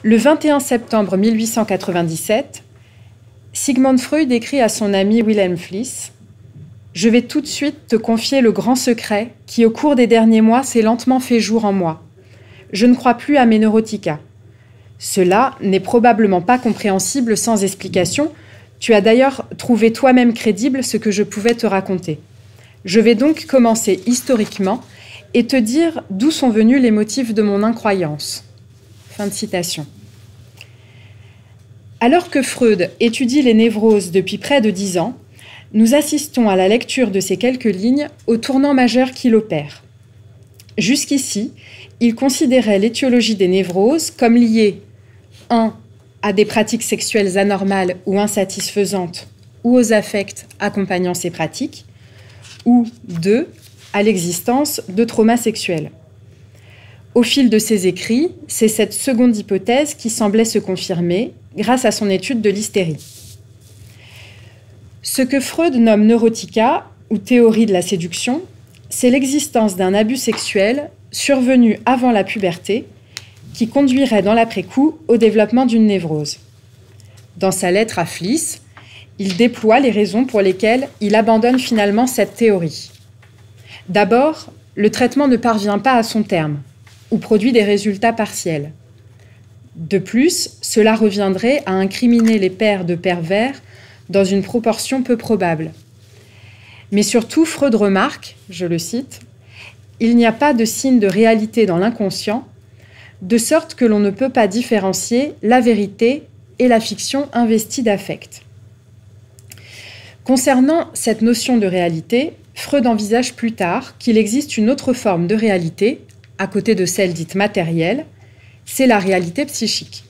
Le 21 septembre 1897, Sigmund Freud écrit à son ami Wilhelm Fliess « Je vais tout de suite te confier le grand secret qui, au cours des derniers mois, s'est lentement fait jour en moi. Je ne crois plus à mes neurotica. Cela n'est probablement pas compréhensible sans explication. Tu as d'ailleurs trouvé toi-même crédible ce que je pouvais te raconter. Je vais donc commencer historiquement et te dire d'où sont venus les motifs de mon incroyance. » Fin de citation. Alors que Freud étudie les névroses depuis près de 10 ans, nous assistons à la lecture de ces quelques lignes au tournant majeur qu'il opère. Jusqu'ici, il considérait l'étiologie des névroses comme liée 1. À des pratiques sexuelles anormales ou insatisfaisantes ou aux affects accompagnant ces pratiques, ou 2. À l'existence de traumas sexuels. Au fil de ses écrits, c'est cette seconde hypothèse qui semblait se confirmer grâce à son étude de l'hystérie. Ce que Freud nomme neurotica, ou théorie de la séduction, c'est l'existence d'un abus sexuel survenu avant la puberté qui conduirait dans l'après-coup au développement d'une névrose. Dans sa lettre à Fliess, il déploie les raisons pour lesquelles il abandonne finalement cette théorie. D'abord, le traitement ne parvient pas à son terme, ou produit des résultats partiels. De plus, cela reviendrait à incriminer les pères de pervers dans une proportion peu probable. Mais surtout, Freud remarque, je le cite, « Il n'y a pas de signe de réalité dans l'inconscient, de sorte que l'on ne peut pas différencier la vérité et la fiction investie d'affect. » Concernant cette notion de réalité, Freud envisage plus tard qu'il existe une autre forme de réalité, à côté de celle dite matérielle, c'est la réalité psychique.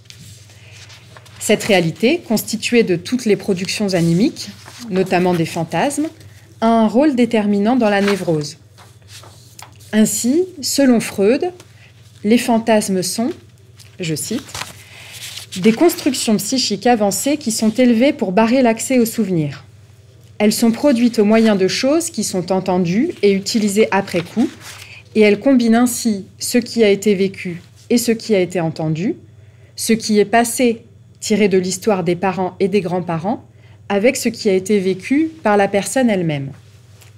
Cette réalité, constituée de toutes les productions animiques, notamment des fantasmes, a un rôle déterminant dans la névrose. Ainsi, selon Freud, les fantasmes sont, je cite, « des constructions psychiques avancées qui sont élevées pour barrer l'accès aux souvenirs. Elles sont produites au moyen de choses qui sont entendues et utilisées après coup, et elles combinent ainsi ce qui a été vécu et ce qui a été entendu, ce qui est passé tiré de l'histoire des parents et des grands-parents, avec ce qui a été vécu par la personne elle-même. »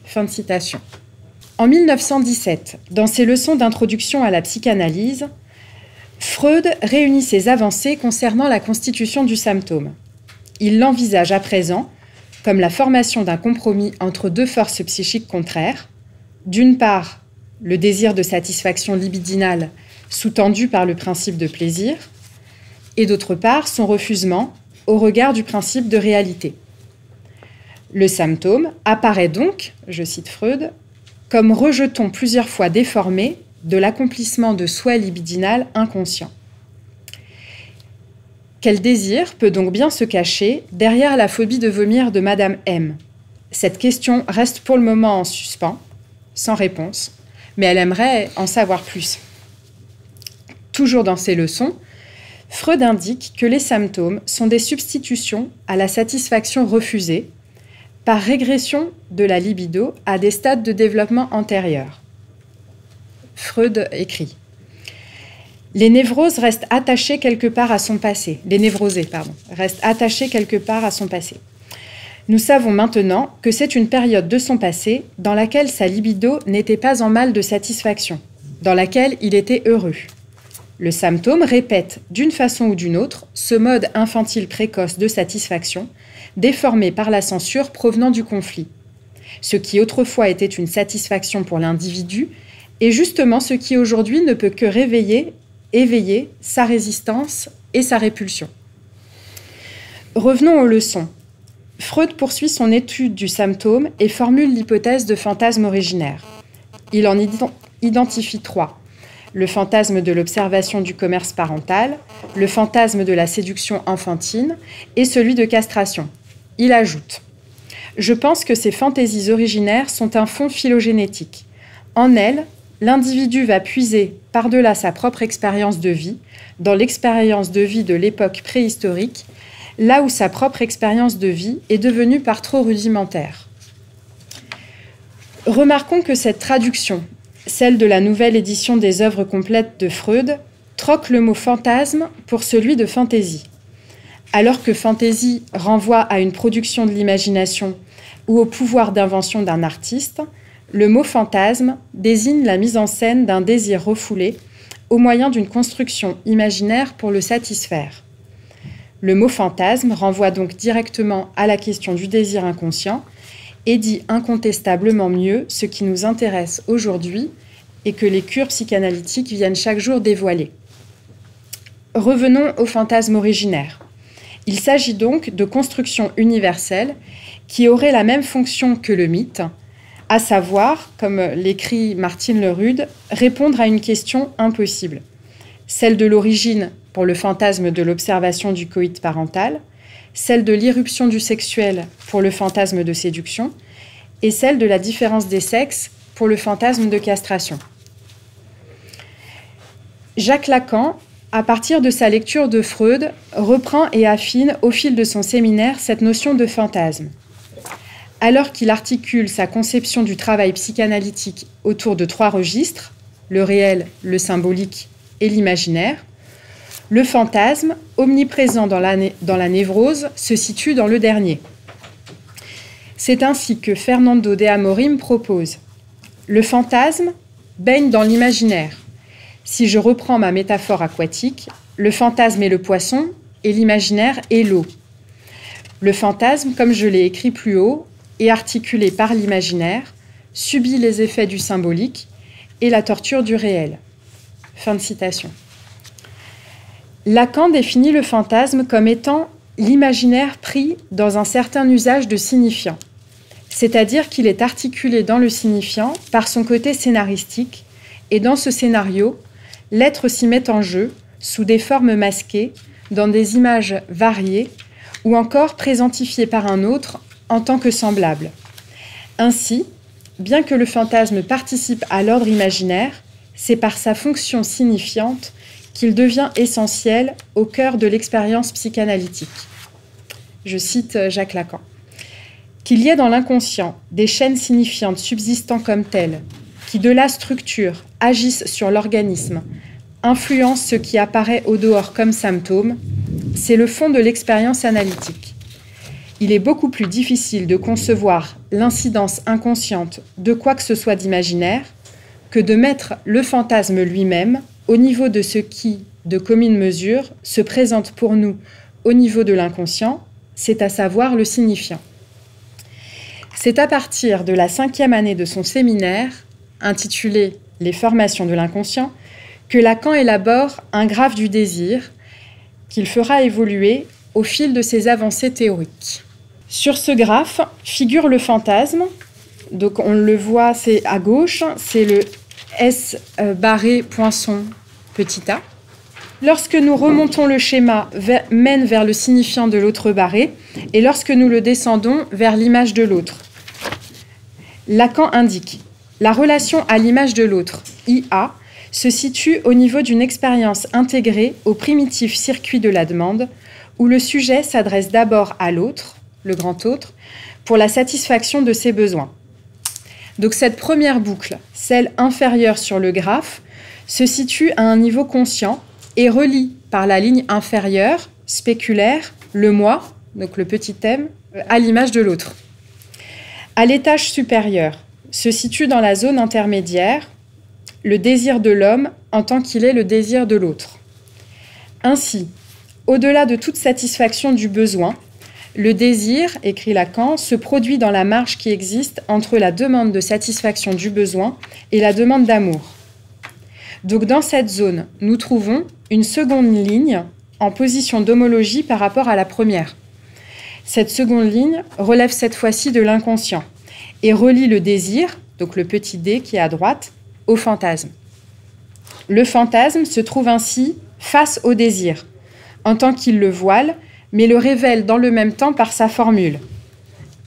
Fin de citation. En 1917, dans ses leçons d'introduction à la psychanalyse, Freud réunit ses avancées concernant la constitution du symptôme. Il l'envisage à présent comme la formation d'un compromis entre deux forces psychiques contraires, d'une part, le désir de satisfaction libidinale sous-tendu par le principe de plaisir, et d'autre part, son refusement au regard du principe de réalité. Le symptôme apparaît donc, je cite Freud, comme rejeton plusieurs fois déformé de l'accomplissement de souhaits libidinal inconscients. Quel désir peut donc bien se cacher derrière la phobie de vomir de Madame M? Cette question reste pour le moment en suspens, sans réponse, mais elle aimerait en savoir plus. Toujours dans ses leçons, Freud indique que les symptômes sont des substitutions à la satisfaction refusée par régression de la libido à des stades de développement antérieurs. Freud écrit « Les névroses restent attachées quelque part à son passé. Les névrosés, restent attachées quelque part à son passé. Nous savons maintenant que c'est une période de son passé dans laquelle sa libido n'était pas en mal de satisfaction, dans laquelle il était heureux. Le symptôme répète d'une façon ou d'une autre ce mode infantile précoce de satisfaction, déformé par la censure provenant du conflit. Ce qui autrefois était une satisfaction pour l'individu est justement ce qui aujourd'hui ne peut que éveiller sa résistance et sa répulsion. Revenons aux leçons. Freud poursuit son étude du symptôme et formule l'hypothèse de fantasme originaire. Il en identifie 3. Le fantasme de l'observation du commerce parental, le fantasme de la séduction enfantine et celui de castration. Il ajoute « Je pense que ces fantaisies originaires sont un fond phylogénétique. En elles, l'individu va puiser, par-delà sa propre expérience de vie, dans l'expérience de vie de l'époque préhistorique, là où sa propre expérience de vie est devenue par trop rudimentaire. » Remarquons que cette traduction, celle de la nouvelle édition des œuvres complètes de Freud, troque le mot fantasme pour celui de fantaisie. Alors que fantaisie renvoie à une production de l'imagination ou au pouvoir d'invention d'un artiste, le mot fantasme désigne la mise en scène d'un désir refoulé au moyen d'une construction imaginaire pour le satisfaire. Le mot fantasme renvoie donc directement à la question du désir inconscient et dit incontestablement mieux ce qui nous intéresse aujourd'hui et que les cures psychanalytiques viennent chaque jour dévoiler. Revenons au fantasme originaire. Il s'agit donc de constructions universelles qui auraient la même fonction que le mythe, à savoir, comme l'écrit Martine Lerude, répondre à une question impossible, celle de l'origine pour le fantasme de l'observation du coït parental, celle de l'irruption du sexuel pour le fantasme de séduction, et celle de la différence des sexes pour le fantasme de castration. Jacques Lacan, à partir de sa lecture de Freud, reprend et affine au fil de son séminaire cette notion de fantasme. Alors qu'il articule sa conception du travail psychanalytique autour de 3 registres, le réel, le symbolique et l'imaginaire, le fantasme, omniprésent dans la névrose, se situe dans le dernier. C'est ainsi que Fernando de Amorim propose « Le fantasme baigne dans l'imaginaire. Si je reprends ma métaphore aquatique, le fantasme est le poisson et l'imaginaire est l'eau. Le fantasme, comme je l'ai écrit plus haut, est articulé par l'imaginaire, subit les effets du symbolique et la torture du réel. » Fin de citation. Lacan définit le fantasme comme étant l'imaginaire pris dans un certain usage de signifiant, c'est-à-dire qu'il est articulé dans le signifiant par son côté scénaristique, et dans ce scénario, l'être s'y met en jeu sous des formes masquées, dans des images variées, ou encore présentifiées par un autre en tant que semblable. Ainsi, bien que le fantasme participe à l'ordre imaginaire, c'est par sa fonction signifiante qu'il devient essentiel au cœur de l'expérience psychanalytique. Je cite Jacques Lacan. Qu'il y ait dans l'inconscient des chaînes signifiantes subsistant comme telles, qui de la structure agissent sur l'organisme, influencent ce qui apparaît au dehors comme symptôme, c'est le fond de l'expérience analytique. Il est beaucoup plus difficile de concevoir l'incidence inconsciente de quoi que ce soit d'imaginaire que de mettre le fantasme lui-même au niveau de ce qui, de commune mesure, se présente pour nous au niveau de l'inconscient, c'est à savoir le signifiant. C'est à partir de la 5e année de son séminaire, intitulé « Les formations de l'inconscient », que Lacan élabore un graphe du désir qu'il fera évoluer au fil de ses avancées théoriques. Sur ce graphe figure le fantasme, donc on le voit, c'est à gauche, c'est le S barré poinçon petit a. Lorsque nous remontons le schéma, mène vers le signifiant de l'autre barré, et lorsque nous le descendons, vers l'image de l'autre. Lacan indique la relation à l'image de l'autre, IA, se situe au niveau d'une expérience intégrée au primitif circuit de la demande, où le sujet s'adresse d'abord à l'autre, le grand autre, pour la satisfaction de ses besoins. Donc cette première boucle, celle inférieure sur le graphe, se situe à un niveau conscient et relie par la ligne inférieure, spéculaire, le moi, donc le petit m, à l'image de l'autre. À l'étage supérieur, se situe dans la zone intermédiaire, le désir de l'homme en tant qu'il est le désir de l'autre. Ainsi, au-delà de toute satisfaction du besoin, le désir, écrit Lacan, se produit dans la marge qui existe entre la demande de satisfaction du besoin et la demande d'amour. Donc dans cette zone, nous trouvons une seconde ligne en position d'homologie par rapport à la première. Cette seconde ligne relève cette fois-ci de l'inconscient et relie le désir, donc le petit d qui est à droite, au fantasme. Le fantasme se trouve ainsi face au désir, en tant qu'il le voile, mais le révèle dans le même temps par sa formule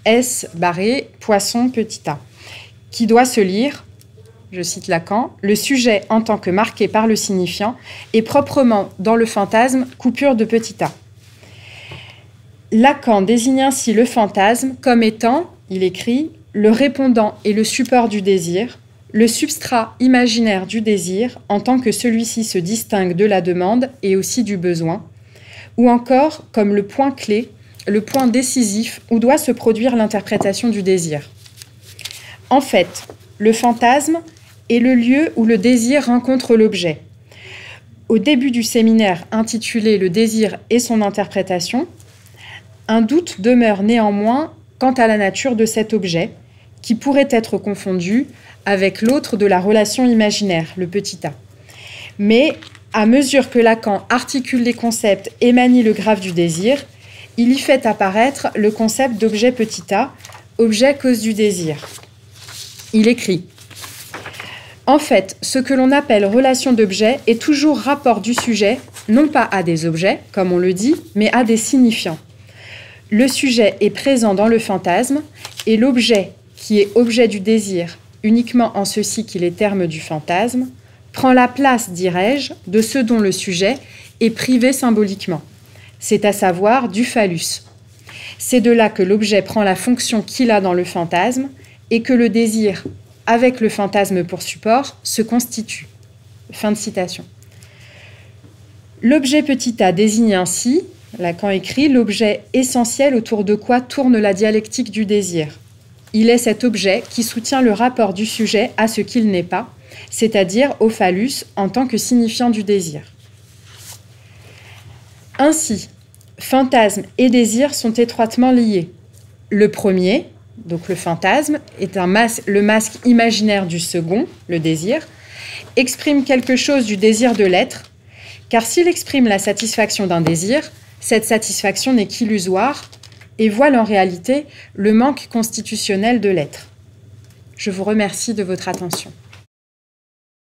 S barré poisson petit a, qui doit se lire, je cite Lacan, le sujet en tant que marqué par le signifiant est proprement dans le fantasme coupure de petit a. Lacan désigne ainsi le fantasme comme étant, il écrit, le répondant et le support du désir, le substrat imaginaire du désir en tant que celui-ci se distingue de la demande et aussi du besoin, ou encore comme le point clé, le point décisif où doit se produire l'interprétation du désir. En fait, le fantasme est le lieu où le désir rencontre l'objet. Au début du séminaire intitulé « Le désir et son interprétation », un doute demeure néanmoins quant à la nature de cet objet, qui pourrait être confondu avec l'autre de la relation imaginaire, le petit a. Mais à mesure que Lacan articule les concepts et manie le graphe du désir, il y fait apparaître le concept d'objet petit a, objet cause du désir. Il écrit « En fait, ce que l'on appelle relation d'objet est toujours rapport du sujet, non pas à des objets, comme on le dit, mais à des signifiants. Le sujet est présent dans le fantasme et l'objet, qui est objet du désir, uniquement en ceci qu'il est terme du fantasme, prend la place, dirais-je, de ce dont le sujet est privé symboliquement, c'est à savoir du phallus. C'est de là que l'objet prend la fonction qu'il a dans le fantasme et que le désir, avec le fantasme pour support, se constitue. » Fin de citation. L'objet petit a désigne ainsi, Lacan écrit, l'objet essentiel autour de quoi tourne la dialectique du désir. Il est cet objet qui soutient le rapport du sujet à ce qu'il n'est pas, c'est-à-dire au phallus en tant que signifiant du désir. Ainsi, fantasme et désir sont étroitement liés. Le premier, donc le fantasme, est le masque imaginaire du second, le désir, exprime quelque chose du désir de l'être, car s'il exprime la satisfaction d'un désir, cette satisfaction n'est qu'illusoire et voile en réalité le manque constitutionnel de l'être. Je vous remercie de votre attention.